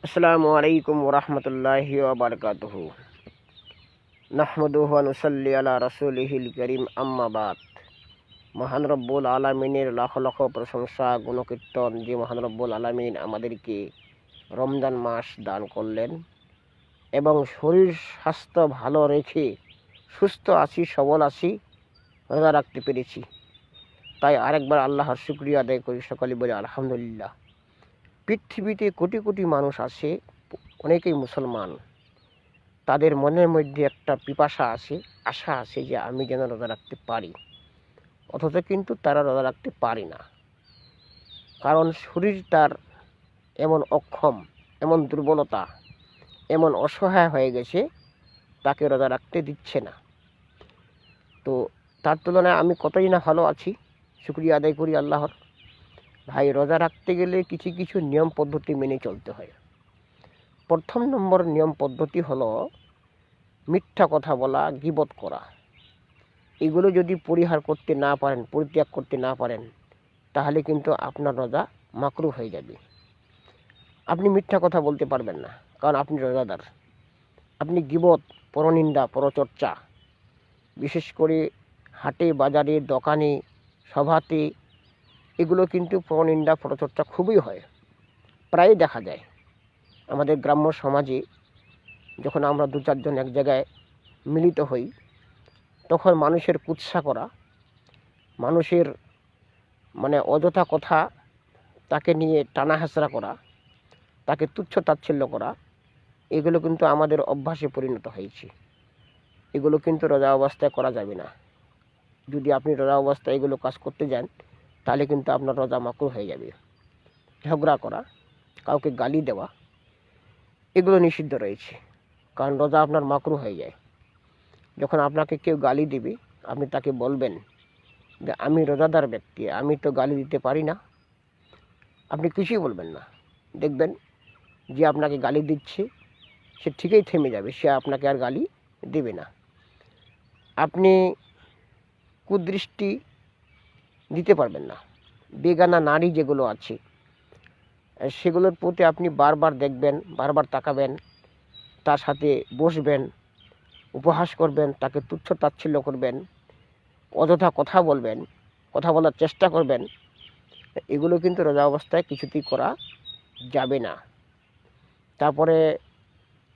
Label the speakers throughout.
Speaker 1: আসসালামু আলাইকুম ওরহমতুল্লাহি ওয়াবারকাতুহু। নাহমাদুহু ওয়া নুসাল্লি আলা রাসূলিহিল কারীম, আম্মা বাদ। মহান রব্বুল আলামিনের লাখ লাখ প্রশংসা গুণকীর্তন যে মহান রব্বুল আলামিন আমাদেরকে রমজান মাস দান করলেন এবং শরীর স্বাস্থ্য ভালো রেখে সুস্থ আছি, সবল আছি, রোজা রাখতে পেরেছি। তাই আরেকবার আল্লাহর শুকরিয়া আদায় করি, সকলে বলি আলহামদুলিল্লাহ। পৃথিবীতে কোটি কোটি মানুষ আছে, অনেকেই মুসলমান। তাদের মনের মধ্যে একটা পিপাসা আছে, আশা আছে যে আমি যেন রোজা রাখতে পারি, অথচ কিন্তু তারা রোজা রাখতে পারে না। কারণ শরীর তার এমন অক্ষম, এমন দুর্বলতা, এমন অসহায় হয়ে গেছে, তাকে রোজা রাখতে দিচ্ছে না। তো তার তুলনায় আমি কতই না ভালো আছি, শুকরিয়া আদায় করি আল্লাহর। ভাই, রোজা রাখতে গেলে কিছু কিছু নিয়ম পদ্ধতি মেনে চলতে হয়। প্রথম নম্বর নিয়ম পদ্ধতি হলো মিথ্যা কথা বলা, গীবত করা। এগুলো যদি পরিহার করতে না পারেন, পরিত্যাগ করতে না পারেন, তাহলে কিন্তু আপনার রোজা মাকরুহ হয়ে যাবে। আপনি মিথ্যা কথা বলতে পারবেন না, কারণ আপনি রোজাদার। আপনি গীবত, পরনিন্দা, পরচর্চা, বিশেষ করে হাটে বাজারে, দোকানে, সভাতে, এগুলো কিন্তু পরনিন্দা পরচর্চা খুবই হয়, প্রায়ই দেখা যায়। আমাদের গ্রাম্য সমাজে যখন আমরা দু চারজন এক জায়গায় মিলিত হই, তখন মানুষের কুৎসা করা, মানুষের অযথা কথা, তাকে নিয়ে টানা হেঁচড়া করা, তাকে তুচ্ছ তাচ্ছিল্য করা, এগুলো কিন্তু আমাদের অভ্যাসে পরিণত হয়েছে। এগুলো কিন্তু রোজা অবস্থায় করা যাবে না। যদি আপনি রোজা অবস্থায় এগুলো কাজ করতে যান, তাহলে কিন্তু আপনার রোজা মাকরুহ হয়ে যাবে। ঝগড়া করা, কাউকে গালি দেওয়া, এগুলো নিষিদ্ধ রয়েছে, কারণ রোজা আপনার মাকরুহ হয়ে যায়। যখন আপনাকে কেউ গালি দিবে, আপনি তাকে বলবেন যে আমি রোজাদার ব্যক্তি, আমি তো গালি দিতে পারি না। আপনি কিছুই বলবেন না, দেখবেন যে আপনাকে গালি দিচ্ছে সে ঠিকই থেমে যাবে, সে আপনাকে আর গালি দেবে না। আপনি কুদৃষ্টি দিতে পারবেন না। বেগানা নারী যেগুলো আছে, সেগুলোর প্রতি আপনি বারবার দেখবেন, বারবার তাকাবেন, তার সাথে বসবেন, উপহাস করবেন, তাকে তুচ্ছ তাচ্ছিল্য করবেন, অযথা কথা বলবেন, কথা বলার চেষ্টা করবেন। এগুলো কিন্তু রোজা অবস্থায় কিছুতেই করা যাবে না। তারপরে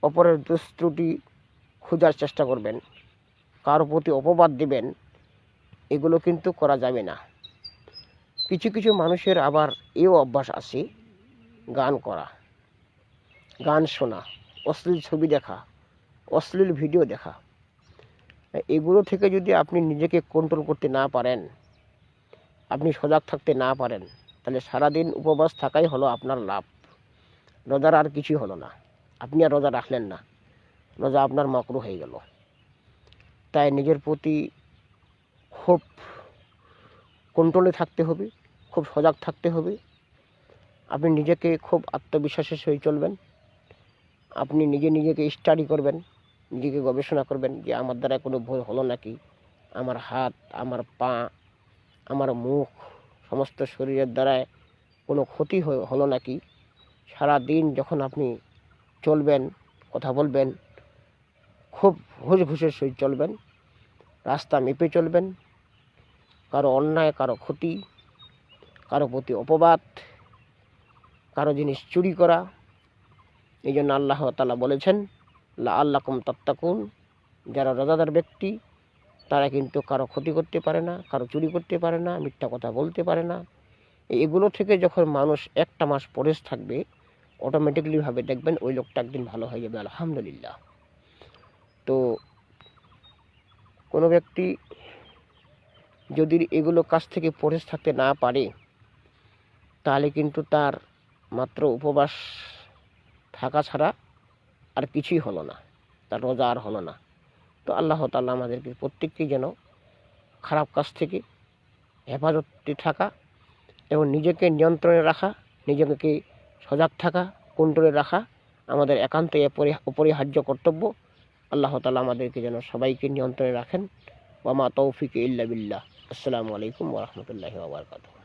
Speaker 1: অপরের দোষ ত্রুটি খোঁজার চেষ্টা করবেন, কারো প্রতি অপবাদ দিবেন, এগুলো কিন্তু করা যাবে না। কিছু কিছু মানুষের আবার এও অভ্যাস আছে, গান করা, গান শোনা, অশ্লীল ছবি দেখা, অশ্লীল ভিডিও দেখা। এগুলো থেকে যদি আপনি নিজেকে কন্ট্রোল করতে না পারেন, আপনি সজাগ থাকতে না পারেন, তাহলে সারাদিন উপবাস থাকাই হলো আপনার লাভ। রোজার আর কিছুই হলো না, আপনি আর রোজা রাখলেন না, রোজা আপনার মাকরুহ হয়ে গেল। তাই নিজের প্রতি খুব কন্ট্রোলে থাকতে হবে, খুব সজাগ থাকতে হবে। আপনি নিজেকে খুব আত্মবিশ্বাসের সহিত চলবেন। আপনি নিজেকে স্টাডি করবেন, নিজেকে গবেষণা করবেন যে আমার দ্বারা কোনো ভুল হলো নাকি, আমার হাত, আমার পা, আমার মুখ, সমস্ত শরীরের দ্বারায় কোনো ক্ষতি হলো নাকি। সারা দিন যখন আপনি চলবেন, কথা বলবেন, খুব হুঁশ ঘুষের সহিত চলবেন, রাস্তা মেপে চলবেন। কারো অন্যায়, কারো ক্ষতি, কারো প্রতি অপবাদ, কারো জিনিস চুরি করা, এই জন্য আল্লাহ তাআলা বলেছেন লাআল্লাকুম তাত্তাকুন, যারা রোজাদার ব্যক্তি তারা কিন্তু কারো ক্ষতি করতে পারে না, কারো চুরি করতে পারে না, মিথ্যা কথা বলতে পারে না। এগুলো থেকে যখন মানুষ একটা মাস পরেজ থাকবে, অটোমেটিকলি ভাবে দেখবেন ওই লোকটা একদিন ভালো হয়ে যাবে, আলহামদুলিল্লাহ। তো কোনো ব্যক্তি যদি এগুলো কাছ থেকে পরেজ থাকতে না পারে, তাহলে কিন্তু তার মাত্র উপবাস থাকা ছাড়া আর কিছুই হলো না, তার রোজা আর হলো না। তো আল্লাহ তাআলা আমাদেরকে প্রত্যেককেই যেন খারাপ কাজ থেকে হেফাজতে থাকা এবং নিজেকে নিয়ন্ত্রণে রাখা, নিজেকে সজাগ থাকা, কন্ট্রোলে রাখা আমাদের একান্তই অপরিহার্য কর্তব্য। আল্লাহ তাআলা আমাদেরকে যেন সবাইকে নিয়ন্ত্রণে রাখেন। ওয়া মা তৌফিক ইল্লা বিল্লাহ। আসসালামু আলাইকুম ওয়া রাহমাতুল্লাহি ওয়া বারাকাতুহু।